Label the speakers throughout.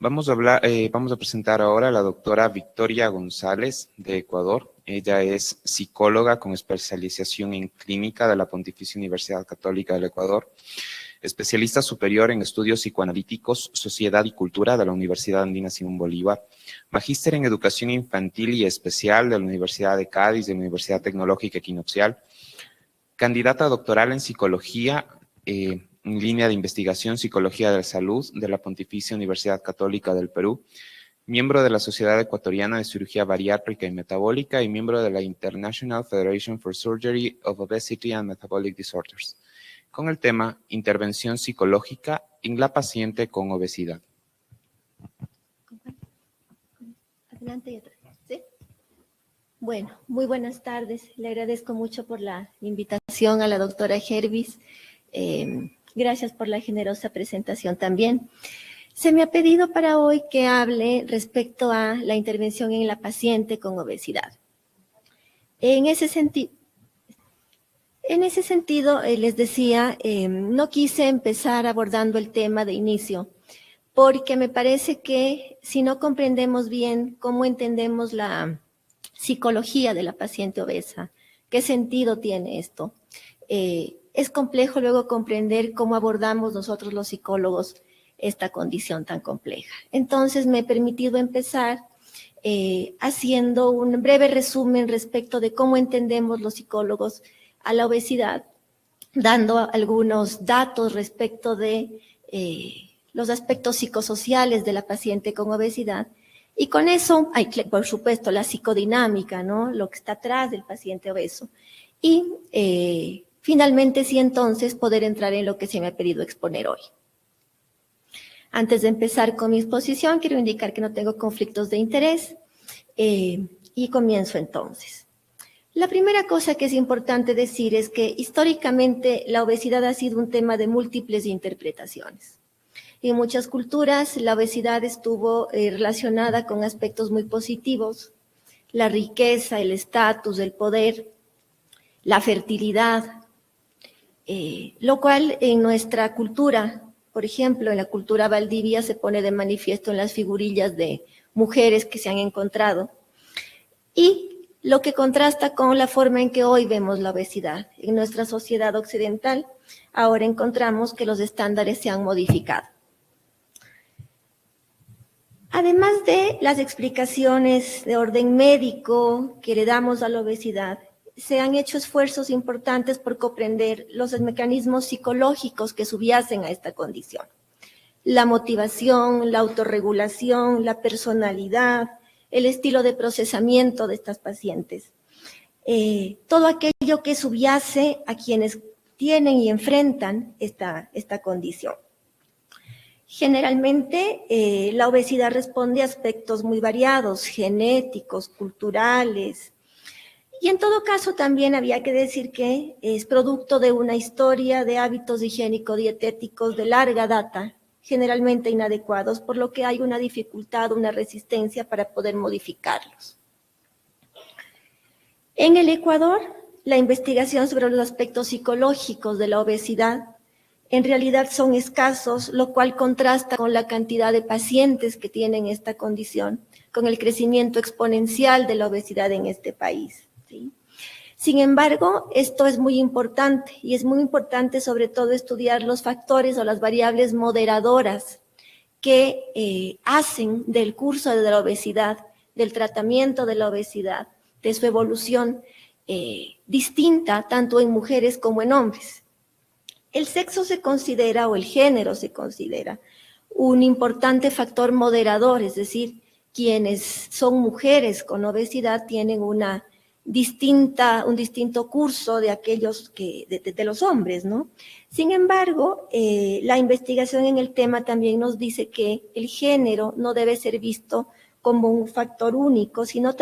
Speaker 1: Vamos a presentar ahora a la doctora Victoria González de Ecuador. Ella es psicóloga con especialización en clínica de la Pontificia Universidad Católica del Ecuador, especialista superior en estudios psicoanalíticos, sociedad y cultura de la Universidad Andina Simón Bolívar, magíster en educación infantil y especial de la Universidad de Cádiz, de la Universidad Tecnológica Equinoccial, candidata doctoral en psicología, en línea de investigación Psicología de la Salud de la Pontificia Universidad Católica del Perú, miembro de la Sociedad Ecuatoriana de Cirugía Bariátrica y Metabólica y miembro de la International Federation for Surgery of Obesity and Metabolic Disorders, con el tema Intervención psicológica en la paciente con obesidad.
Speaker 2: Adelante y atrás, ¿sí? Bueno, muy buenas tardes. Le agradezco mucho por la invitación a la doctora Gervis. Gracias por la generosa presentación también. Se me ha pedido para hoy que hable respecto a la intervención en la paciente con obesidad. En ese sentido, les decía, no quise empezar abordando el tema de inicio, porque me parece que si no comprendemos bien cómo entendemos la psicología de la paciente obesa, qué sentido tiene esto, es complejo luego comprender cómo abordamos nosotros los psicólogos esta condición tan compleja. Entonces me he permitido empezar haciendo un breve resumen respecto de cómo entendemos los psicólogos a la obesidad, dando algunos datos respecto de los aspectos psicosociales de la paciente con obesidad. Y con eso hay, por supuesto, la psicodinámica, ¿no? Lo que está atrás del paciente obeso. Y finalmente, sí, entonces, poder entrar en lo que se me ha pedido exponer hoy. Antes de empezar con mi exposición, quiero indicar que no tengo conflictos de interés y comienzo entonces. La primera cosa que es importante decir es que históricamente la obesidad ha sido un tema de múltiples interpretaciones. En muchas culturas la obesidad estuvo relacionada con aspectos muy positivos, la riqueza, el estatus, el poder, la fertilidad, lo cual en nuestra cultura, por ejemplo, en la cultura valdivia se pone de manifiesto en las figurillas de mujeres que se han encontrado, y lo que contrasta con la forma en que hoy vemos la obesidad. En nuestra sociedad occidental ahora encontramos que los estándares se han modificado. Además de las explicaciones de orden médico que le damos a la obesidad, se han hecho esfuerzos importantes por comprender los mecanismos psicológicos que subyacen a esta condición. La motivación, la autorregulación, la personalidad, el estilo de procesamiento de estas pacientes. Todo aquello que subyace a quienes tienen y enfrentan esta condición. Generalmente, la obesidad responde a aspectos muy variados, genéticos, culturales, y en todo caso también había que decir que es producto de una historia de hábitos higiénico-dietéticos de larga data, generalmente inadecuados, por lo que hay una dificultad, una resistencia para poder modificarlos. En el Ecuador, la investigación sobre los aspectos psicológicos de la obesidad en realidad son escasos, lo cual contrasta con la cantidad de pacientes que tienen esta condición, con el crecimiento exponencial de la obesidad en este país, ¿sí? Sin embargo, esto es muy importante, y es muy importante sobre todo estudiar los factores o las variables moderadoras que hacen del curso de la obesidad, del tratamiento de la obesidad, de su evolución distinta tanto en mujeres como en hombres. El sexo se considera, o el género se considera, un importante factor moderador, es decir, quienes son mujeres con obesidad tienen un distinto curso de aquellos de los hombres, ¿no? Sin embargo, la investigación en el tema también nos dice que el género no debe ser visto como un factor único, sino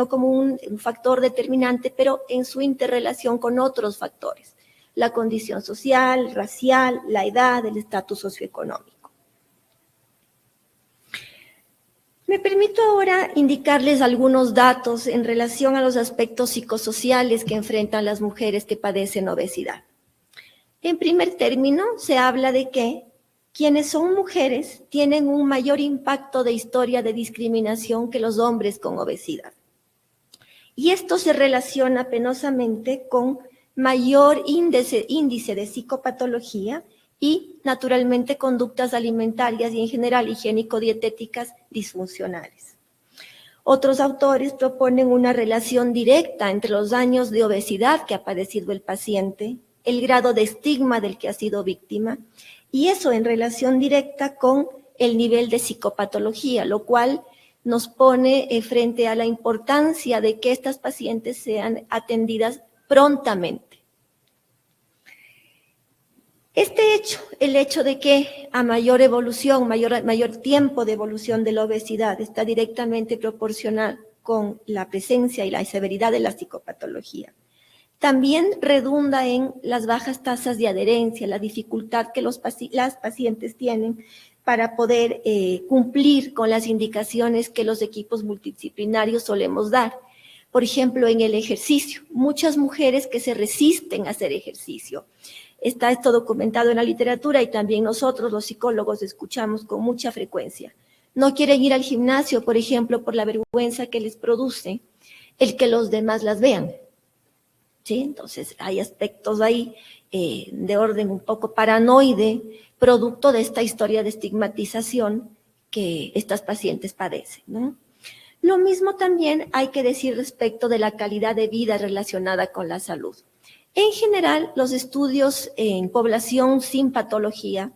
Speaker 2: como un factor determinante, pero en su interrelación con otros factores. La condición social, racial, la edad, el estatus socioeconómico. Me permito ahora indicarles algunos datos en relación a los aspectos psicosociales que enfrentan las mujeres que padecen obesidad. En primer término, se habla de que quienes son mujeres tienen un mayor impacto de historia de discriminación que los hombres con obesidad. Y esto se relaciona penosamente con mayor índice de psicopatología y, naturalmente, conductas alimentarias y, en general, higiénico-dietéticas disfuncionales. Otros autores proponen una relación directa entre los años de obesidad que ha padecido el paciente, el grado de estigma del que ha sido víctima, y eso en relación directa con el nivel de psicopatología, lo cual nos pone frente a la importancia de que estas pacientes sean atendidas prontamente. Este hecho, el hecho de que a mayor evolución, mayor tiempo de evolución de la obesidad está directamente proporcional con la presencia y la severidad de la psicopatología. También redunda en las bajas tasas de adherencia, la dificultad que las pacientes tienen para poder cumplir con las indicaciones que los equipos multidisciplinarios solemos dar. Por ejemplo, en el ejercicio, muchas mujeres que se resisten a hacer ejercicio. Está esto documentado en la literatura y también nosotros, los psicólogos, escuchamos con mucha frecuencia. No quieren ir al gimnasio, por ejemplo, por la vergüenza que les produce el que los demás las vean. ¿Sí? Entonces, hay aspectos ahí de orden un poco paranoide, producto de esta historia de estigmatización que estas pacientes padecen, ¿no? Lo mismo también hay que decir respecto de la calidad de vida relacionada con la salud. En general, los estudios en población sin patología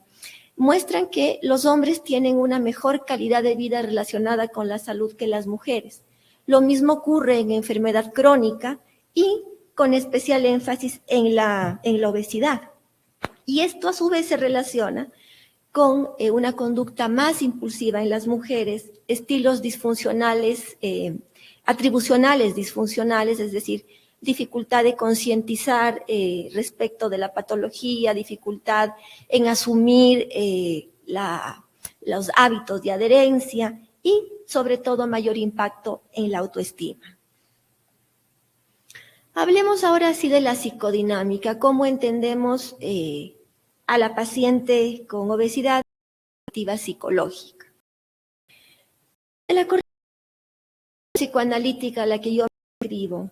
Speaker 2: muestran que los hombres tienen una mejor calidad de vida relacionada con la salud que las mujeres. Lo mismo ocurre en enfermedad crónica y con especial énfasis en la obesidad. Y esto a su vez se relaciona con una conducta más impulsiva en las mujeres, estilos disfuncionales, atribucionales disfuncionales, es decir, dificultad de concientizar respecto de la patología, dificultad en asumir los hábitos de adherencia y, sobre todo, mayor impacto en la autoestima. Hablemos ahora sí de la psicodinámica, cómo entendemos a la paciente con obesidad psicológica. En la corriente psicoanalítica a la que yo me escribo,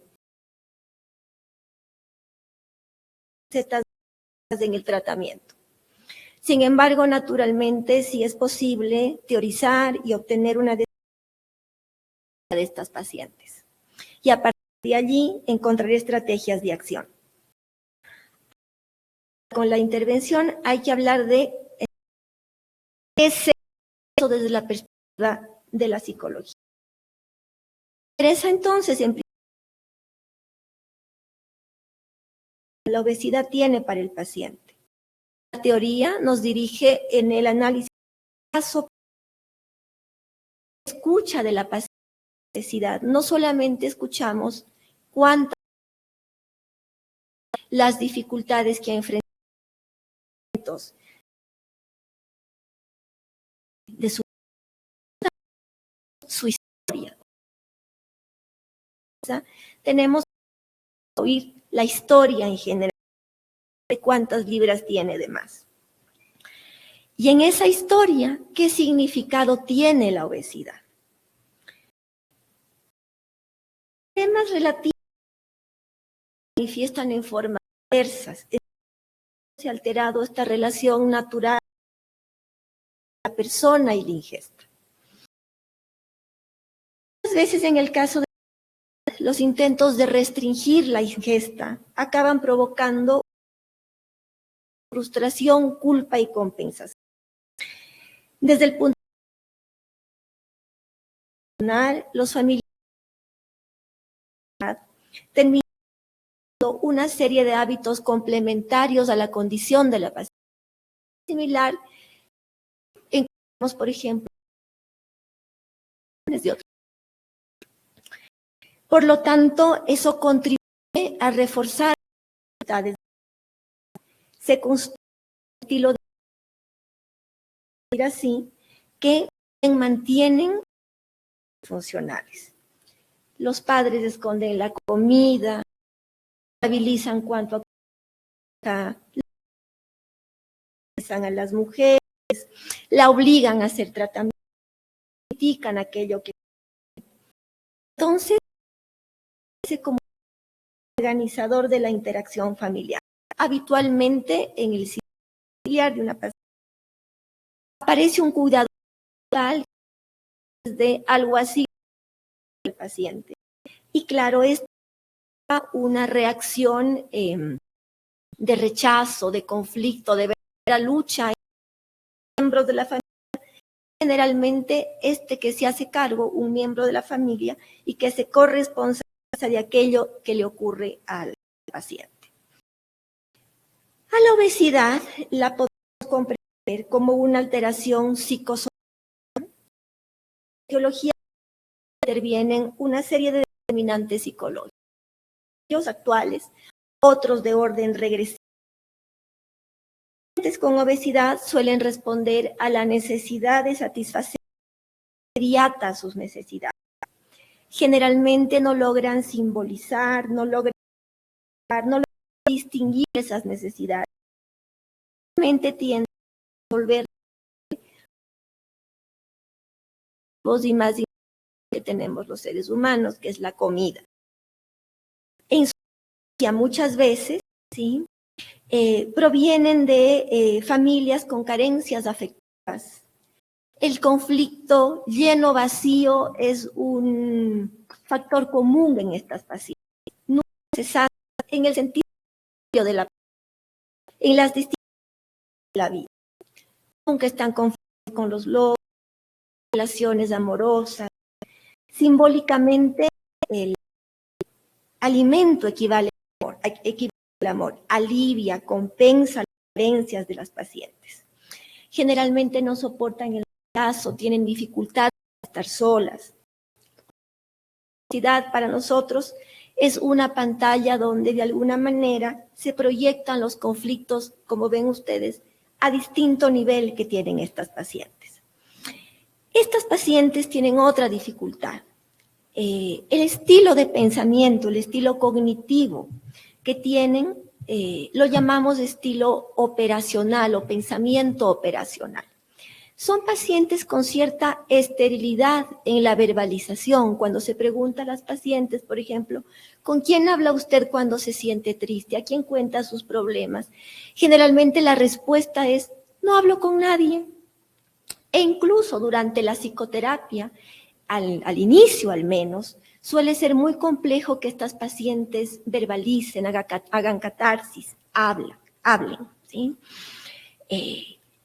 Speaker 2: en el tratamiento. Sin embargo, naturalmente, sí es posible teorizar y obtener una de estas pacientes. Y a partir de allí, encontrar estrategias de acción. Con la intervención hay que hablar de ese desde la perspectiva de la psicología. Interesa entonces, en la obesidad tiene para el paciente. La teoría nos dirige en el análisis de caso, escucha de la obesidad. No solamente escuchamos cuántas las dificultades que enfrentamos de su historia. Tenemos que oír la historia en general de cuántas libras tiene de más. Y en esa historia, ¿qué significado tiene la obesidad? Temas relativos se manifiestan en formas diversas. Se ha alterado esta relación natural de la persona y la ingesta. Muchas veces en el caso de los intentos de restringir la ingesta acaban provocando frustración, culpa y compensación. Desde el punto de vista, los familiares terminan una serie de hábitos complementarios a la condición de la paciente. Similar, encontramos, por ejemplo, de otros. Por lo tanto, eso contribuye a reforzar las dificultades. Se construye un estilo de vida así que mantienen funcionales. Los padres esconden la comida, estabilizan cuanto a las mujeres, pacientes, la obligan a hacer tratamiento, critican aquello que... Entonces, es como organizador de la interacción familiar. Habitualmente, en el ciclo familiar de una paciente, aparece un cuidador de algo así del paciente. Y claro, esto es una reacción de rechazo, de conflicto, de verdadera lucha entre miembros de la familia. Generalmente, que se hace cargo, un miembro de la familia, y que se corresponsabiliza de aquello que le ocurre al paciente. A la obesidad la podemos comprender como una alteración psicosocial. En la etiología intervienen una serie de determinantes psicológicos actuales, otros de orden regresivo. Los pacientes con obesidad suelen responder a la necesidad de satisfacer inmediata sus necesidades. Generalmente no logran simbolizar, no logran distinguir esas necesidades. Realmente tienden a resolver y más que tenemos los seres humanos, que es la comida. En su mayoría, muchas veces, ¿sí? Provienen de familias con carencias afectivas. El conflicto lleno vacío es un factor común en estas pacientes. No se sabe en el sentido de la en las distintas de la vida. Nunca están confundidos con los logros, relaciones amorosas. Simbólicamente, el alimento equivale al amor, alivia, compensa las carencias de las pacientes. Generalmente no soportan el rechazo, tienen dificultad de estar solas. La obesidad para nosotros es una pantalla donde de alguna manera se proyectan los conflictos, como ven ustedes, a distinto nivel que tienen estas pacientes. Estas pacientes tienen otra dificultad. El estilo de pensamiento, el estilo cognitivo que tienen, lo llamamos estilo operacional o pensamiento operacional. Son pacientes con cierta esterilidad en la verbalización. Cuando se pregunta a las pacientes, por ejemplo, ¿con quién habla usted cuando se siente triste? ¿A quién cuenta sus problemas? Generalmente la respuesta es, no hablo con nadie. E incluso durante la psicoterapia, al inicio al menos, suele ser muy complejo que estas pacientes verbalicen, hagan catarsis, hablen, ¿sí?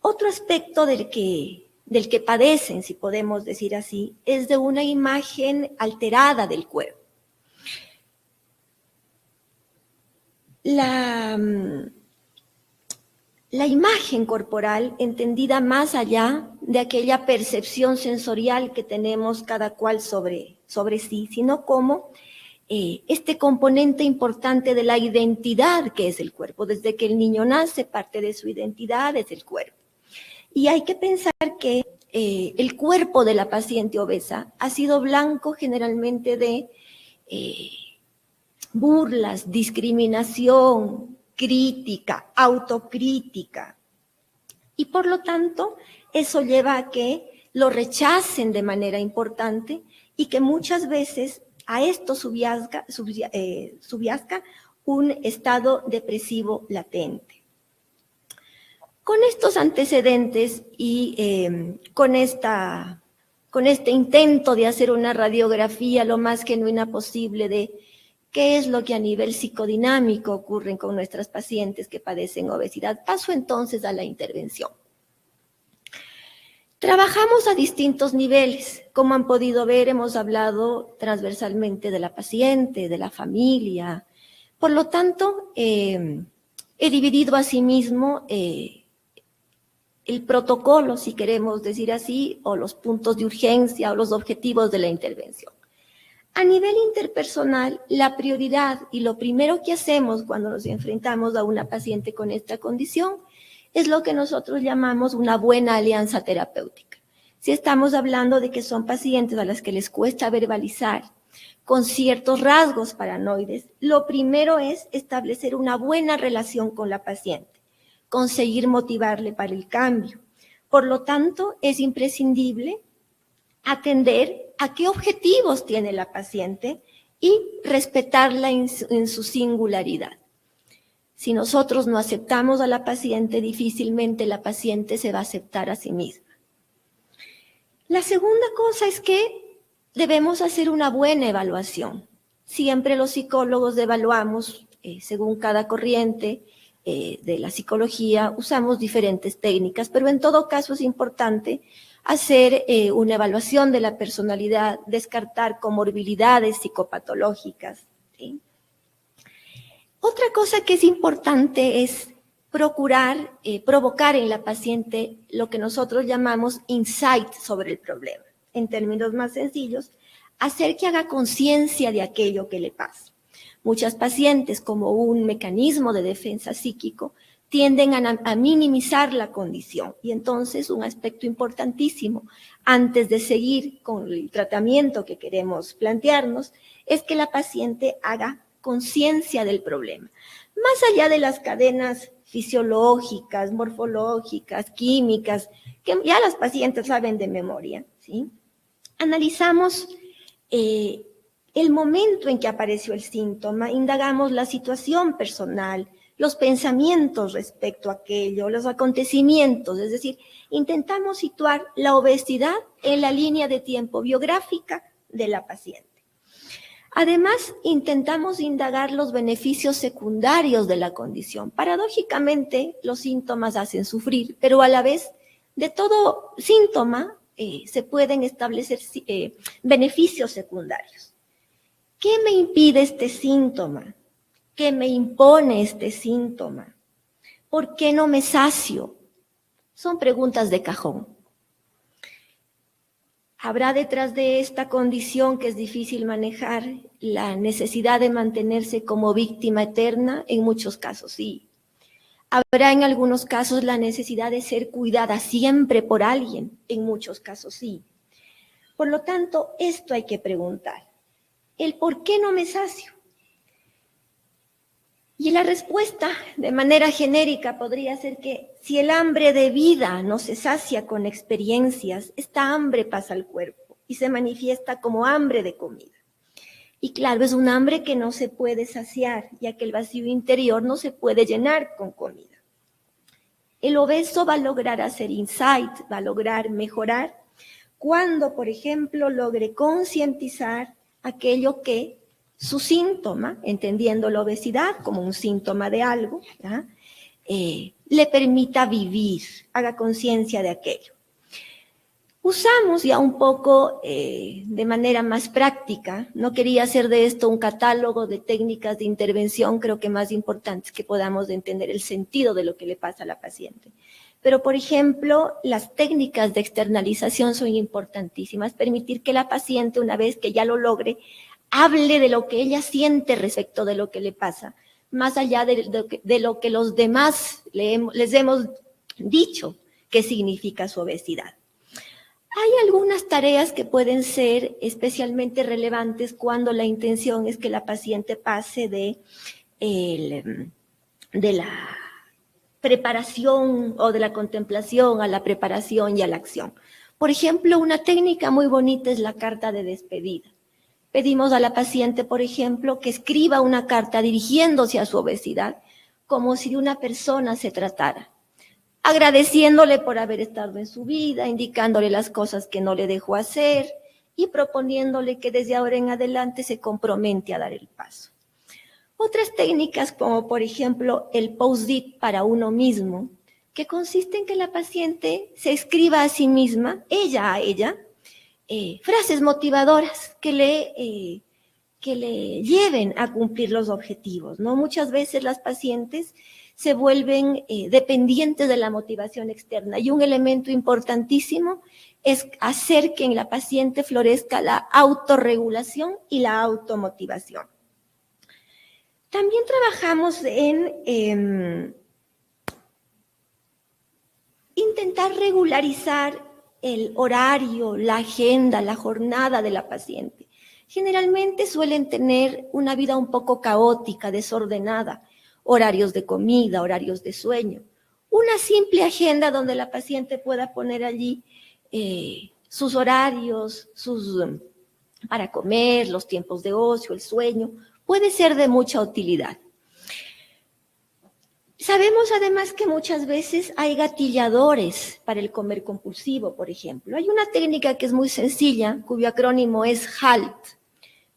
Speaker 2: Otro aspecto del que padecen, si podemos decir así, es de una imagen alterada del cuerpo. La imagen corporal, entendida más allá de aquella percepción sensorial que tenemos cada cual sobre sí, sino como este componente importante de la identidad que es el cuerpo. Desde que el niño nace, parte de su identidad es el cuerpo. Y hay que pensar que el cuerpo de la paciente obesa ha sido blanco generalmente de burlas, discriminación, crítica, autocrítica. Y por lo tanto, eso lleva a que lo rechacen de manera importante y que muchas veces a esto subyazga un estado depresivo latente. Con estos antecedentes y con este intento de hacer una radiografía lo más genuina posible de qué es lo que a nivel psicodinámico ocurre con nuestras pacientes que padecen obesidad, paso entonces a la intervención. Trabajamos a distintos niveles. Como han podido ver, hemos hablado transversalmente de la paciente, de la familia. Por lo tanto, he dividido asimismo el protocolo, si queremos decir así, o los puntos de urgencia o los objetivos de la intervención. A nivel interpersonal, la prioridad y lo primero que hacemos cuando nos enfrentamos a una paciente con esta condición es lo que nosotros llamamos una buena alianza terapéutica. Si estamos hablando de que son pacientes a las que les cuesta verbalizar, con ciertos rasgos paranoides, lo primero es establecer una buena relación con la paciente, conseguir motivarle para el cambio, Por lo tanto, es imprescindible atender a qué objetivos tiene la paciente y respetarla en su singularidad. Si nosotros no aceptamos a la paciente, difícilmente la paciente se va a aceptar a sí misma. La segunda cosa es que debemos hacer una buena evaluación. Siempre los psicólogos evaluamos, según cada corriente de la psicología, usamos diferentes técnicas, pero en todo caso es importante hacer una evaluación de la personalidad, descartar comorbilidades psicopatológicas, ¿sí? Otra cosa que es importante es procurar provocar en la paciente lo que nosotros llamamos insight sobre el problema. En términos más sencillos, hacer que haga conciencia de aquello que le pasa. Muchas pacientes, como un mecanismo de defensa psíquico, tienden a minimizar la condición. Y entonces un aspecto importantísimo antes de seguir con el tratamiento que queremos plantearnos es que la paciente haga conciencia del problema. Más allá de las cadenas fisiológicas, morfológicas, químicas, que ya las pacientes saben de memoria, ¿sí? Analizamos el momento en que apareció el síntoma, indagamos la situación personal, los pensamientos respecto a aquello, los acontecimientos, es decir, intentamos situar la obesidad en la línea de tiempo biográfica de la paciente. Además, intentamos indagar los beneficios secundarios de la condición. Paradójicamente, los síntomas hacen sufrir, pero a la vez, de todo síntoma se pueden establecer beneficios secundarios. ¿Qué me impide este síntoma? ¿Qué me impone este síntoma? ¿Por qué no me sacio? Son preguntas de cajón. ¿Habrá detrás de esta condición que es difícil manejar la necesidad de mantenerse como víctima eterna? En muchos casos sí. ¿Habrá en algunos casos la necesidad de ser cuidada siempre por alguien? En muchos casos sí. Por lo tanto, esto hay que preguntar. ¿El por qué no me sacio? Y la respuesta, de manera genérica, podría ser que si el hambre de vida no se sacia con experiencias, esta hambre pasa al cuerpo y se manifiesta como hambre de comida. Y claro, es un hambre que no se puede saciar, ya que el vacío interior no se puede llenar con comida. El obeso va a lograr hacer insight, va a lograr mejorar, cuando, por ejemplo, logre concientizar aquello que su síntoma, entendiendo la obesidad como un síntoma de algo, le permita vivir, haga conciencia de aquello. Usamos ya un poco de manera más práctica, no quería hacer de esto un catálogo de técnicas de intervención, creo que más importante es que podamos entender el sentido de lo que le pasa a la paciente. Pero, por ejemplo, las técnicas de externalización son importantísimas, permitir que la paciente, una vez que ya lo logre, hable de lo que ella siente respecto de lo que le pasa, más allá de lo que los demás les hemos dicho que significa su obesidad. Hay algunas tareas que pueden ser especialmente relevantes cuando la intención es que la paciente pase de la preparación o de la contemplación a la preparación y a la acción. Por ejemplo, una técnica muy bonita es la carta de despedida. Pedimos a la paciente, por ejemplo, que escriba una carta dirigiéndose a su obesidad, como si de una persona se tratara, agradeciéndole por haber estado en su vida, indicándole las cosas que no le dejó hacer y proponiéndole que desde ahora en adelante se compromete a dar el paso. Otras técnicas, como por ejemplo el post-it para uno mismo, que consiste en que la paciente se escriba a sí misma, ella a ella, frases motivadoras que le lleven a cumplir los objetivos, ¿no? Muchas veces las pacientes se vuelven dependientes de la motivación externa y un elemento importantísimo es hacer que en la paciente florezca la autorregulación y la automotivación. También trabajamos en intentar regularizar el horario, la agenda, la jornada de la paciente. Generalmente suelen tener una vida un poco caótica, desordenada, horarios de comida, horarios de sueño. Una simple agenda donde la paciente pueda poner allí sus horarios, para comer, los tiempos de ocio, el sueño, puede ser de mucha utilidad. Sabemos además que muchas veces hay gatilladores para el comer compulsivo, por ejemplo. Hay una técnica que es muy sencilla, cuyo acrónimo es HALT,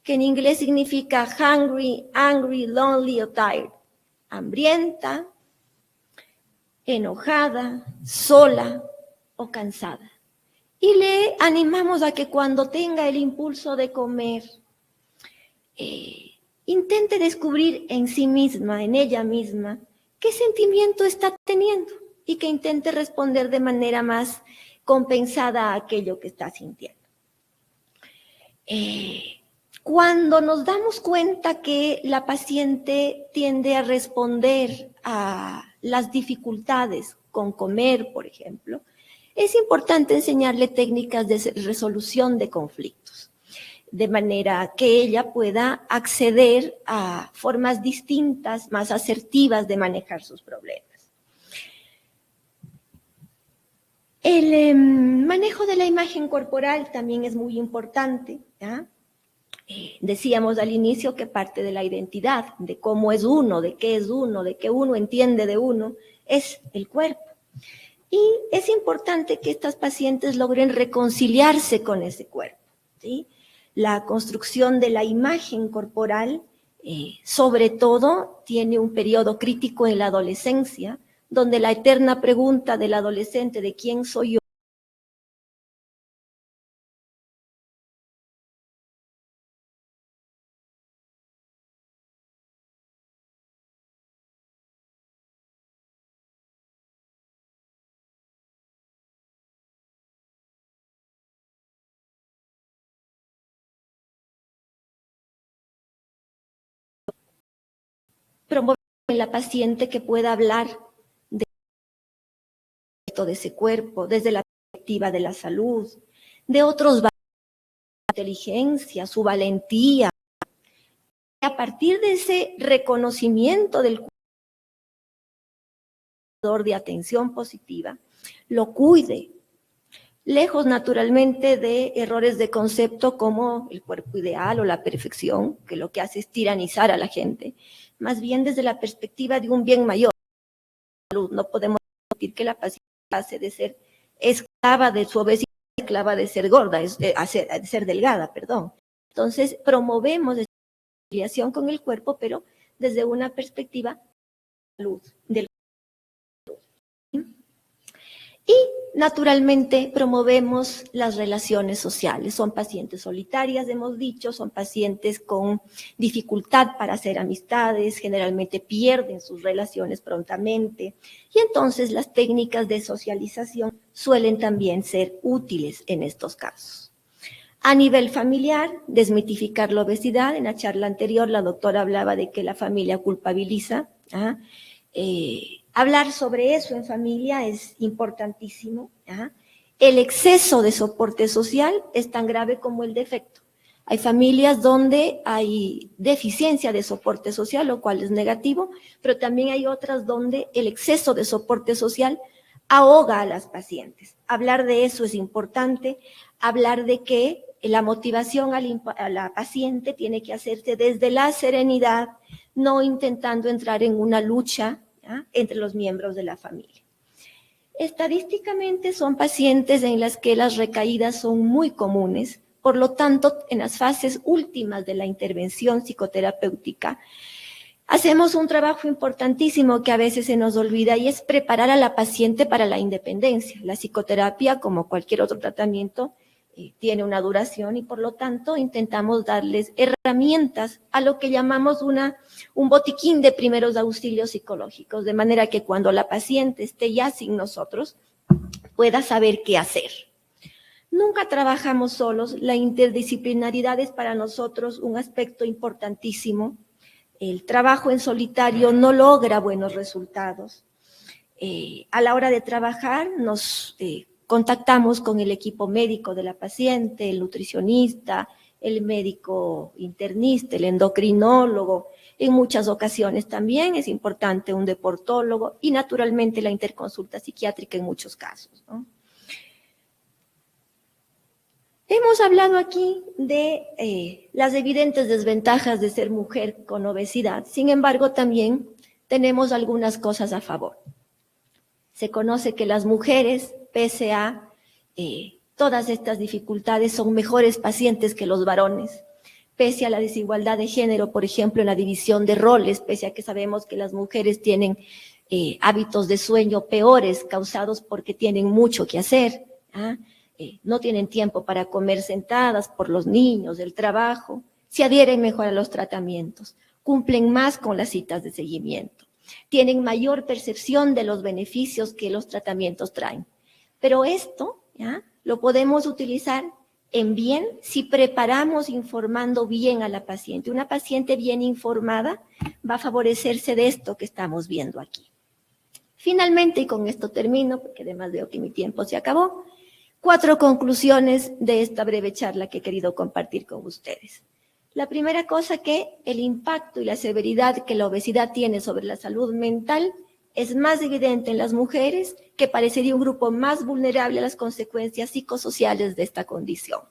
Speaker 2: que en inglés significa hungry, angry, lonely o tired. Hambrienta, enojada, sola o cansada. Y le animamos a que cuando tenga el impulso de comer, intente descubrir en sí misma, en ella misma, qué sentimiento está teniendo y que intente responder de manera más compensada a aquello que está sintiendo. Cuando nos damos cuenta que la paciente tiende a responder a las dificultades con comer, por ejemplo, es importante enseñarle técnicas de resolución de conflictos, de manera que ella pueda acceder a formas distintas, más asertivas de manejar sus problemas. El manejo de la imagen corporal también es muy importante, ¿ya? Decíamos al inicio que parte de la identidad, de cómo es uno, de qué uno entiende de uno, es el cuerpo. Y es importante que estas pacientes logren reconciliarse con ese cuerpo, ¿sí? La construcción de la imagen corporal, sobre todo, tiene un periodo crítico en la adolescencia, donde la eterna pregunta del adolescente de quién soy yo, promover en la paciente que pueda hablar de ese cuerpo, desde la perspectiva de la salud, de otros valores, su inteligencia, su valentía. A partir de ese reconocimiento del cuidador de atención positiva, lo cuide, lejos naturalmente de errores de concepto como el cuerpo ideal o la perfección, que lo que hace es tiranizar a la gente, más bien desde la perspectiva de un bien mayor. No podemos decir que la paciente pase de ser esclava de su obesidad, esclava de ser gorda, de ser delgada, perdón. Entonces, promovemos esta afiliación con el cuerpo, pero desde una perspectiva de salud, del y naturalmente promovemos las relaciones sociales. Son pacientes solitarias, hemos dicho, son pacientes con dificultad para hacer amistades, generalmente pierden sus relaciones prontamente y entonces las técnicas de socialización suelen también ser útiles en estos casos. A nivel familiar, desmitificar la obesidad. En la charla anterior la doctora hablaba de que la familia culpabiliza. Hablar sobre eso en familia es importantísimo. El exceso de soporte social es tan grave como el defecto. Hay familias donde hay deficiencia de soporte social, lo cual es negativo, pero también hay otras donde el exceso de soporte social ahoga a las pacientes. Hablar de eso es importante, hablar de que la motivación a la paciente tiene que hacerse desde la serenidad, no intentando entrar en una lucha entre los miembros de la familia. Estadísticamente son pacientes en las que las recaídas son muy comunes, por lo tanto, en las fases últimas de la intervención psicoterapéutica, hacemos un trabajo importantísimo que a veces se nos olvida y es preparar a la paciente para la independencia. La psicoterapia, como cualquier otro tratamiento, tiene una duración y por lo tanto intentamos darles herramientas a lo que llamamos un botiquín de primeros auxilios psicológicos, de manera que cuando la paciente esté ya sin nosotros, pueda saber qué hacer. Nunca trabajamos solos, la interdisciplinaridad es para nosotros un aspecto importantísimo. El trabajo en solitario no logra buenos resultados. A la hora de trabajar nos contactamos con el equipo médico de la paciente, el nutricionista, el médico internista, el endocrinólogo, En muchas ocasiones también es importante un deportólogo y naturalmente la interconsulta psiquiátrica en muchos casos, ¿no? Hemos hablado aquí de las evidentes desventajas de ser mujer con obesidad. Sin embargo, también tenemos algunas cosas a favor. Se conoce que las mujeres, pese a todas estas dificultades, son mejores pacientes que los varones. Pese a la desigualdad de género, por ejemplo, en la división de roles, pese a que sabemos que las mujeres tienen hábitos de sueño peores causados porque tienen mucho que hacer, ¿ah? No tienen tiempo para comer sentadas por los niños, el trabajo, se adhieren mejor a los tratamientos, cumplen más con las citas de seguimiento, tienen mayor percepción de los beneficios que los tratamientos traen. Pero esto, ¿ya?, lo podemos utilizar en bien si preparamos informando bien a la paciente. Una paciente bien informada va a favorecerse de esto que estamos viendo aquí. Finalmente, y con esto termino, porque además veo que mi tiempo se acabó, 4 conclusiones de esta breve charla que he querido compartir con ustedes. La primera cosa, que el impacto y la severidad que la obesidad tiene sobre la salud mental es más evidente en las mujeres, que parecería un grupo más vulnerable a las consecuencias psicosociales de esta condición.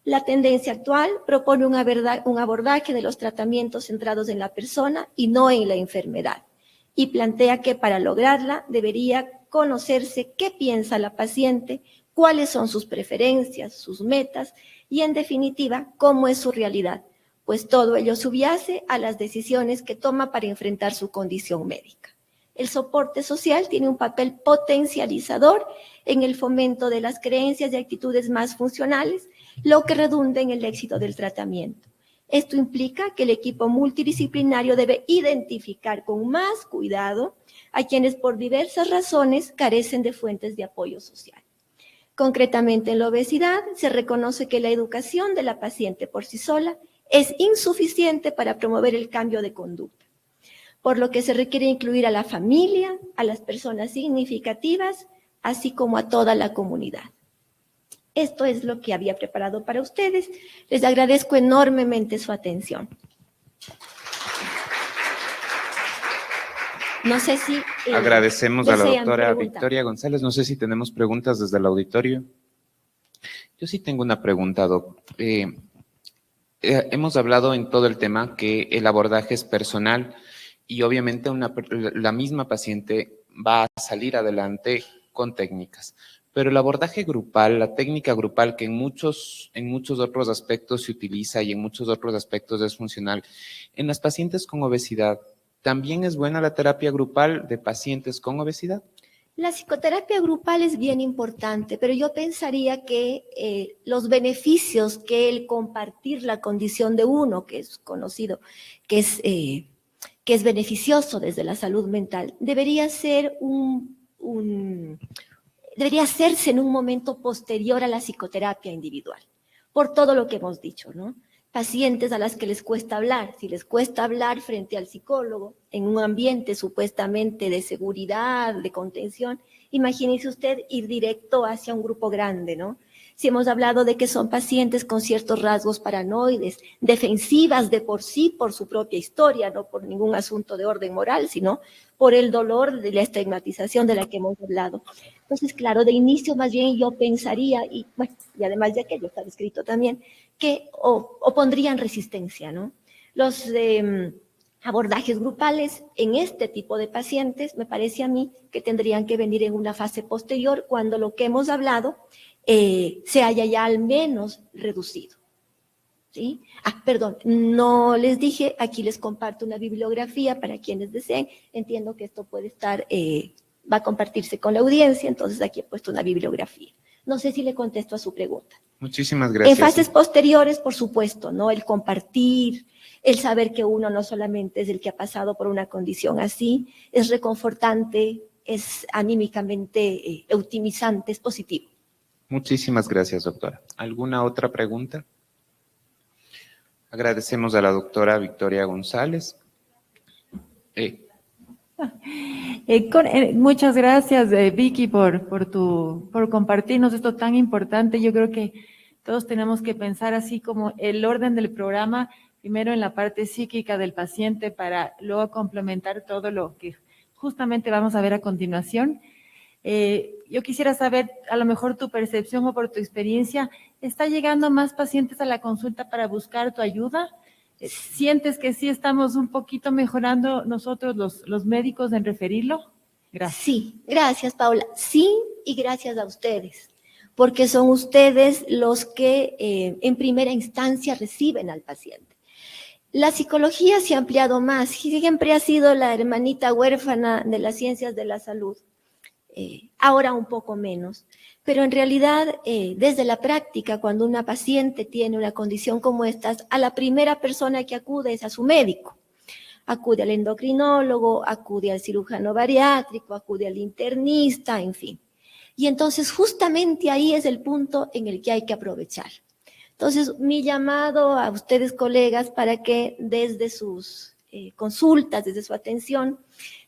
Speaker 2: La tendencia actual propone un abordaje de los tratamientos centrados en la persona y no en la enfermedad, y plantea que para lograrla debería conocerse qué piensa la paciente, cuáles son sus preferencias, sus metas y, en definitiva, cómo es su realidad, pues todo ello subyace a las decisiones que toma para enfrentar su condición médica. El soporte social tiene un papel potencializador en el fomento de las creencias y actitudes más funcionales, lo que redunda en el éxito del tratamiento. Esto implica que el equipo multidisciplinario debe identificar con más cuidado a quienes por diversas razones carecen de fuentes de apoyo social. Concretamente, en la obesidad se reconoce que la educación de la paciente por sí sola es insuficiente para promover el cambio de conducta, por lo que se requiere incluir a la familia, a las personas significativas, así como a toda la comunidad. Esto es lo que había preparado para ustedes. Les agradezco enormemente su atención. No sé si
Speaker 1: agradecemos a la doctora
Speaker 2: preguntar.
Speaker 1: Victoria González. No sé si tenemos preguntas desde el auditorio. Yo sí tengo una pregunta, doc. Hemos hablado en todo el tema que el abordaje es personal y obviamente la misma paciente va a salir adelante con técnicas. Pero el abordaje grupal, la técnica grupal que en muchos otros aspectos se utiliza y en muchos otros aspectos es funcional, en las pacientes con obesidad, ¿también es buena la terapia grupal de pacientes con obesidad?
Speaker 2: La psicoterapia grupal es bien importante, pero yo pensaría que los beneficios que el compartir la condición de uno, que es conocido, que es beneficioso desde la salud mental, debería ser debería hacerse en un momento posterior a la psicoterapia individual, por todo lo que hemos dicho, ¿no? Pacientes a las que les cuesta hablar, si les cuesta hablar frente al psicólogo, en un ambiente supuestamente de seguridad, de contención, imagínese usted ir directo hacia un grupo grande, ¿no? Si hemos hablado de que son pacientes con ciertos rasgos paranoides, defensivas de por sí, por su propia historia, no por ningún asunto de orden moral, sino por el dolor de la estigmatización de la que hemos hablado. Entonces, claro, de inicio más bien yo pensaría, y bueno, y además de aquello está descrito también, que opondrían resistencia, ¿no? Los abordajes grupales en este tipo de pacientes, me parece a mí que tendrían que venir en una fase posterior, cuando lo que hemos hablado se haya ya al menos reducido. ¿Sí? Perdón, no les dije, aquí les comparto una bibliografía para quienes deseen. Entiendo que esto puede estar, va a compartirse con la audiencia, entonces aquí he puesto una bibliografía. No sé si le contesto a su pregunta.
Speaker 1: Muchísimas gracias.
Speaker 2: En fases posteriores, por supuesto, ¿no? El compartir, el saber que uno no solamente es el que ha pasado por una condición así, es reconfortante, es anímicamente optimizante, es positivo.
Speaker 1: Muchísimas gracias, doctora. ¿Alguna otra pregunta? Agradecemos a la doctora Victoria González.
Speaker 3: Muchas gracias, Vicky, por compartirnos esto tan importante. Yo creo que todos tenemos que pensar así como el orden del programa. primero en la parte psíquica del paciente para luego complementar todo lo que justamente vamos a ver a continuación. Yo quisiera saber, a lo mejor tu percepción o por tu experiencia, ¿está llegando más pacientes a la consulta para buscar tu ayuda? ¿Sientes que sí estamos un poquito mejorando nosotros los médicos en referirlo? Gracias.
Speaker 2: Sí, gracias, Paula. Sí, y gracias a ustedes, porque son ustedes los que en primera instancia reciben al paciente. La psicología se ha ampliado más, siempre ha sido la hermanita huérfana de las ciencias de la salud. Ahora un poco menos, pero en realidad desde la práctica, cuando una paciente tiene una condición como esta, a la primera persona que acude es a su médico. Acude al endocrinólogo, acude al cirujano bariátrico, acude al internista, en fin. Y entonces justamente ahí es el punto en el que hay que aprovechar. Entonces, mi llamado a ustedes, colegas, para que desde sus consultas, desde su atención,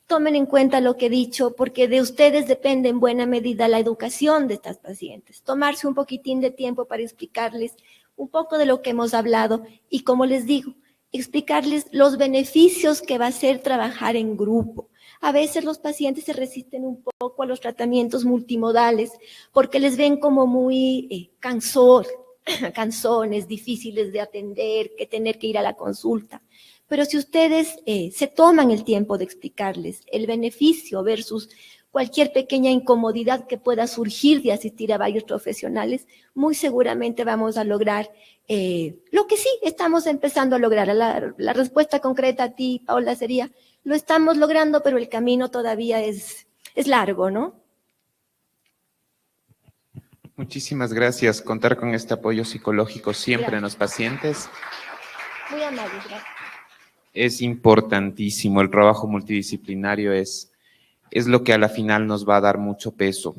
Speaker 2: tomen en cuenta lo que he dicho, porque de ustedes depende en buena medida la educación de estas pacientes. Tomarse un poquitín de tiempo para explicarles un poco de lo que hemos hablado y, como les digo, explicarles los beneficios que va a ser trabajar en grupo. A veces los pacientes se resisten un poco a los tratamientos multimodales porque les ven como muy cansones, difíciles de atender, que tener que ir a la consulta. Pero si ustedes se toman el tiempo de explicarles el beneficio versus cualquier pequeña incomodidad que pueda surgir de asistir a varios profesionales, muy seguramente vamos a lograr lo que sí estamos empezando a lograr. La respuesta concreta a ti, Paula, sería, lo estamos logrando, pero el camino todavía es largo, ¿no?
Speaker 1: Muchísimas gracias. Contar con este apoyo psicológico siempre
Speaker 2: Gracias.
Speaker 1: en los pacientes
Speaker 2: Muy amable, gracias.
Speaker 1: es importantísimo. El trabajo multidisciplinario es lo que a la final nos va a dar mucho peso.